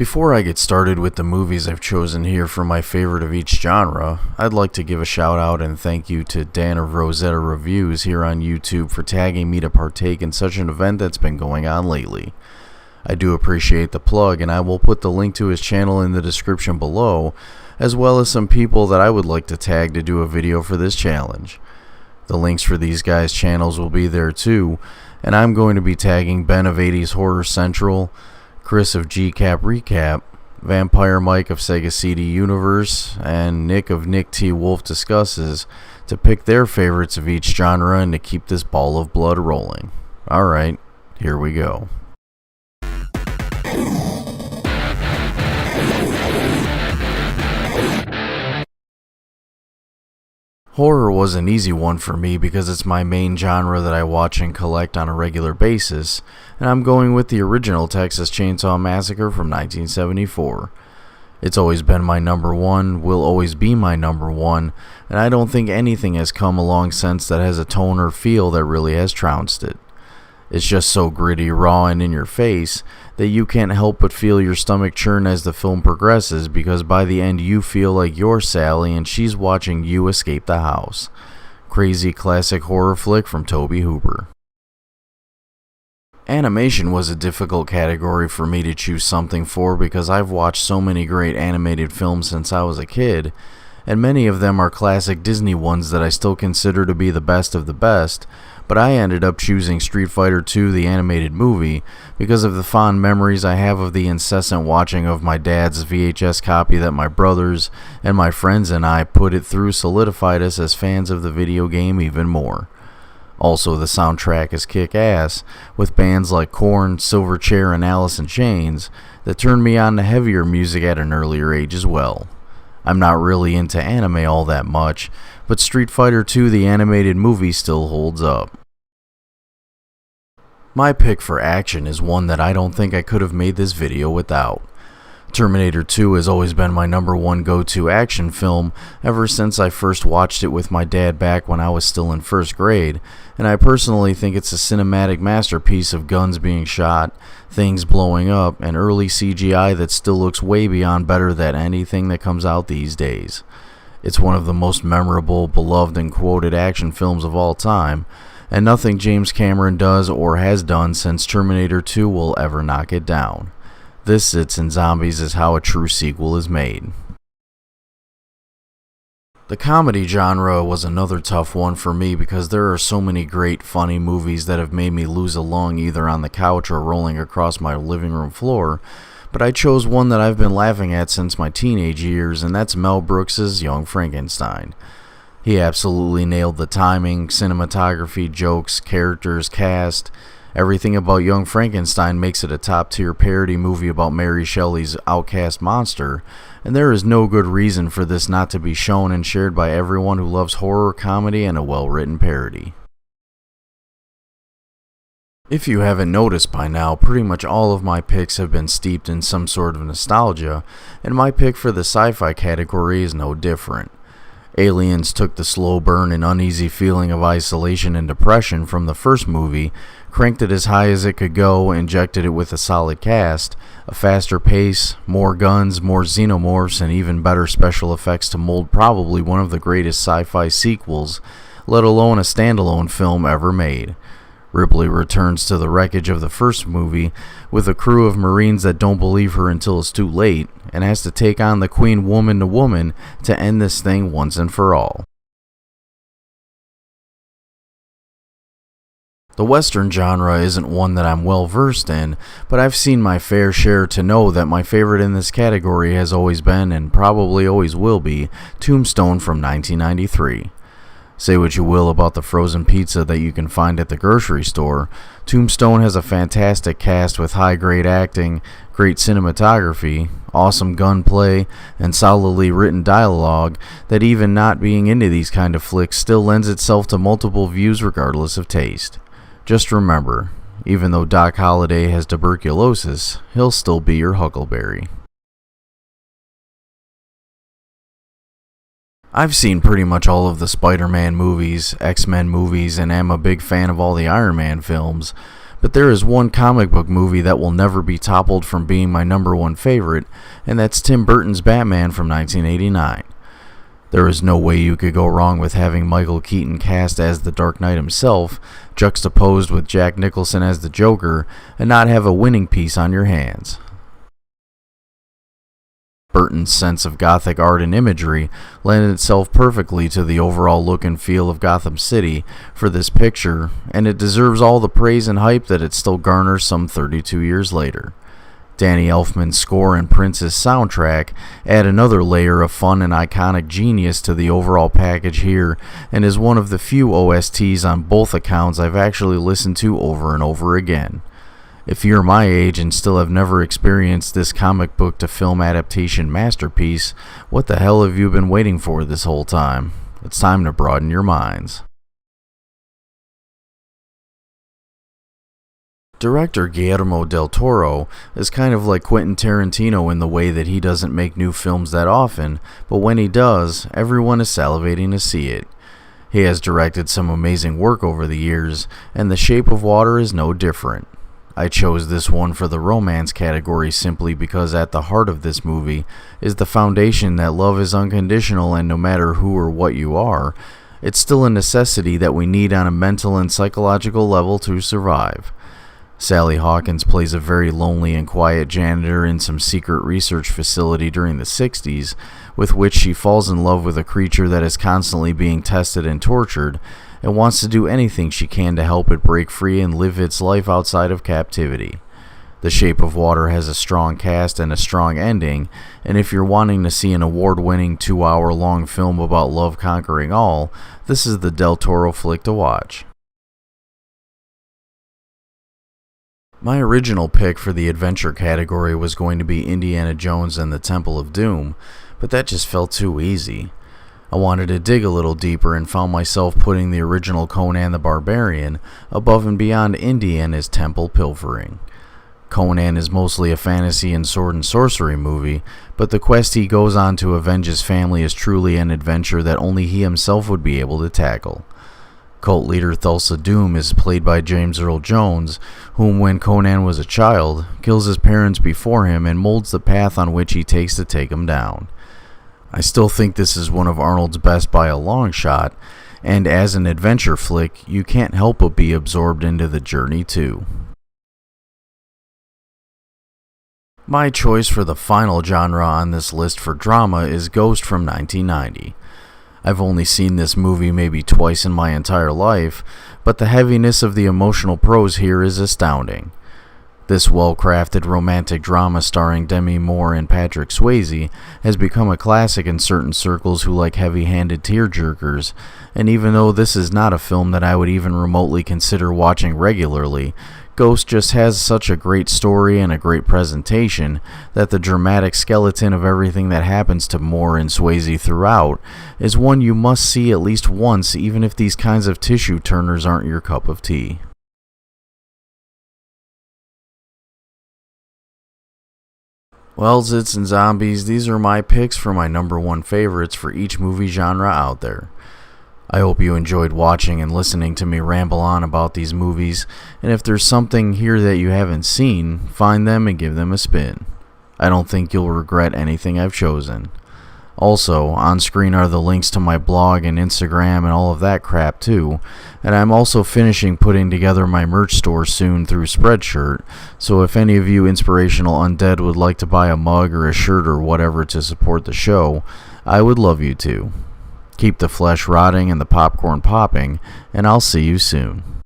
Before I get started with the movies I've chosen here for my favorite of each genre, I'd like to give a shout out and thank you to Dan of Rosetta Reviews here on YouTube for tagging me to partake in such an event that's been going on lately. I do appreciate the plug, and I will put the link to his channel in the description below, as well as some people that I would like to tag to do a video for this challenge. The links for these guys' channels will be there too, and I'm going to be tagging Ben of 80s Horror Central, Chris of Gcap Recap, Vampire Mike of Sega CD Universe, and Nick of Nicktwolf Discusses to pick their favorites of each genre and to keep this ball of blood rolling. Alright, here we go. Horror was an easy one for me because it's my main genre that I watch and collect on a regular basis, and I'm going with the original Texas Chainsaw Massacre from 1974. It's always been my number one, will always be my number one, and I don't think anything has come along since that has a tone or feel that really has trounced it. It's just so gritty, raw, and in your face that you can't help but feel your stomach churn as the film progresses, because by the end you feel like you're Sally and she's watching you escape the house. Crazy classic horror flick from Tobe Hooper. Animation was a difficult category for me to choose something for because I've watched so many great animated films since I was a kid, and many of them are classic Disney ones that I still consider to be the best of the best, but I ended up choosing Street Fighter II the animated movie because of the fond memories I have of the incessant watching of my dad's VHS copy that my brothers and my friends and I put it through solidified us as fans of the video game even more. Also, the soundtrack is kick-ass, with bands like Korn, Silverchair, and Alice in Chains that turned me on to heavier music at an earlier age as well. I'm not really into anime all that much, but Street Fighter II the animated movie still holds up. My pick for action is one that I don't think I could have made this video without. Terminator 2 has always been my number one go-to action film ever since I first watched it with my dad back when I was still in first grade, and I personally think it's a cinematic masterpiece of guns being shot, things blowing up, and early CGI that still looks way beyond better than anything that comes out these days. It's one of the most memorable, beloved, and quoted action films of all time, and nothing James Cameron does or has done since Terminator 2 will ever knock it down. This sits in Zombies is how a true sequel is made. The comedy genre was another tough one for me because there are so many great, funny movies that have made me lose a lung either on the couch or rolling across my living room floor, but I chose one that I've been laughing at since my teenage years, and that's Mel Brooks's Young Frankenstein. He absolutely nailed the timing, cinematography, jokes, characters, cast. Everything about Young Frankenstein makes it a top-tier parody movie about Mary Shelley's outcast monster, and there is no good reason for this not to be shown and shared by everyone who loves horror, comedy, and a well-written parody. If you haven't noticed by now, pretty much all of my picks have been steeped in some sort of nostalgia, and my pick for the sci-fi category is no different. Aliens took the slow burn and uneasy feeling of isolation and depression from the first movie, cranked it as high as it could go, injected it with a solid cast, a faster pace, more guns, more xenomorphs, and even better special effects to mold probably one of the greatest sci-fi sequels, let alone a standalone film ever made. Ripley returns to the wreckage of the first movie with a crew of Marines that don't believe her until it's too late, and has to take on the Queen woman to woman to end this thing once and for all. The Western genre isn't one that I'm well versed in, but I've seen my fair share to know that my favorite in this category has always been, and probably always will be, Tombstone from 1993. Say what you will about the frozen pizza that you can find at the grocery store, Tombstone has a fantastic cast with high-grade acting, great cinematography, awesome gunplay, and solidly written dialogue that even not being into these kind of flicks still lends itself to multiple views regardless of taste. Just remember, even though Doc Holliday has tuberculosis, he'll still be your Huckleberry. I've seen pretty much all of the Spider-Man movies, X-Men movies, and am a big fan of all the Iron Man films, But there is one comic book movie that will never be toppled from being my number one favorite, and that's Tim Burton's Batman from 1989. There is no way you could go wrong with having Michael Keaton cast as the Dark Knight himself, juxtaposed with Jack Nicholson as the Joker, and not have a winning piece on your hands. Burton's sense of gothic art and imagery lent itself perfectly to the overall look and feel of Gotham City for this picture, and it deserves all the praise and hype that it still garners some 32 years later. Danny Elfman's score and Prince's soundtrack add another layer of fun and iconic genius to the overall package here, and is one of the few OSTs on both accounts I've actually listened to over and over again. If you're my age and still have never experienced this comic book to film adaptation masterpiece, what the hell have you been waiting for this whole time? It's time to broaden your minds. Director Guillermo del Toro is kind of like Quentin Tarantino in the way that he doesn't make new films that often, but when he does, everyone is salivating to see it. He has directed some amazing work over the years, and The Shape of Water is no different. I chose this one for the romance category simply because at the heart of this movie is the foundation that love is unconditional, and no matter who or what you are, it's still a necessity that we need on a mental and psychological level to survive. Sally Hawkins plays a very lonely and quiet janitor in some secret research facility during the 60s, with which she falls in love with a creature that is constantly being tested and tortured, and wants to do anything she can to help it break free and live its life outside of captivity. The Shape of Water has a strong cast and a strong ending, and if you're wanting to see an award-winning 2-hour-long film about love conquering all, this is the Del Toro flick to watch. My original pick for the adventure category was going to be Indiana Jones and the Temple of Doom, but that just felt too easy. I wanted to dig a little deeper and found myself putting the original Conan the Barbarian above and beyond Indy and his temple pilfering. Conan is mostly a fantasy and sword and sorcery movie, but the quest he goes on to avenge his family is truly an adventure that only he himself would be able to tackle. Cult leader Thulsa Doom is played by James Earl Jones, whom when Conan was a child, kills his parents before him and molds the path on which he takes to take them down. I still think this is one of Arnold's best by a long shot, and as an adventure flick, you can't help but be absorbed into the journey too. My choice for the final genre on this list for drama is Ghost from 1990. I've only seen this movie maybe twice in my entire life, but the heaviness of the emotional prose here is astounding. This well-crafted romantic drama starring Demi Moore and Patrick Swayze has become a classic in certain circles who like heavy-handed tearjerkers, and even though this is not a film that I would even remotely consider watching regularly, Ghost just has such a great story and a great presentation that the dramatic skeleton of everything that happens to Moore and Swayze throughout is one you must see at least once, even if these kinds of tissue turners aren't your cup of tea. Well, Zits and Zombies, these are my picks for my number one favorites for each movie genre out there. I hope you enjoyed watching and listening to me ramble on about these movies, and if there's something here that you haven't seen, find them and give them a spin. I don't think you'll regret anything I've chosen. Also, on screen are the links to my blog and Instagram and all of that crap too, and I'm also finishing putting together my merch store soon through Spreadshirt, so if any of you inspirational undead would like to buy a mug or a shirt or whatever to support the show, I would love you to. Keep the flesh rotting and the popcorn popping, and I'll see you soon.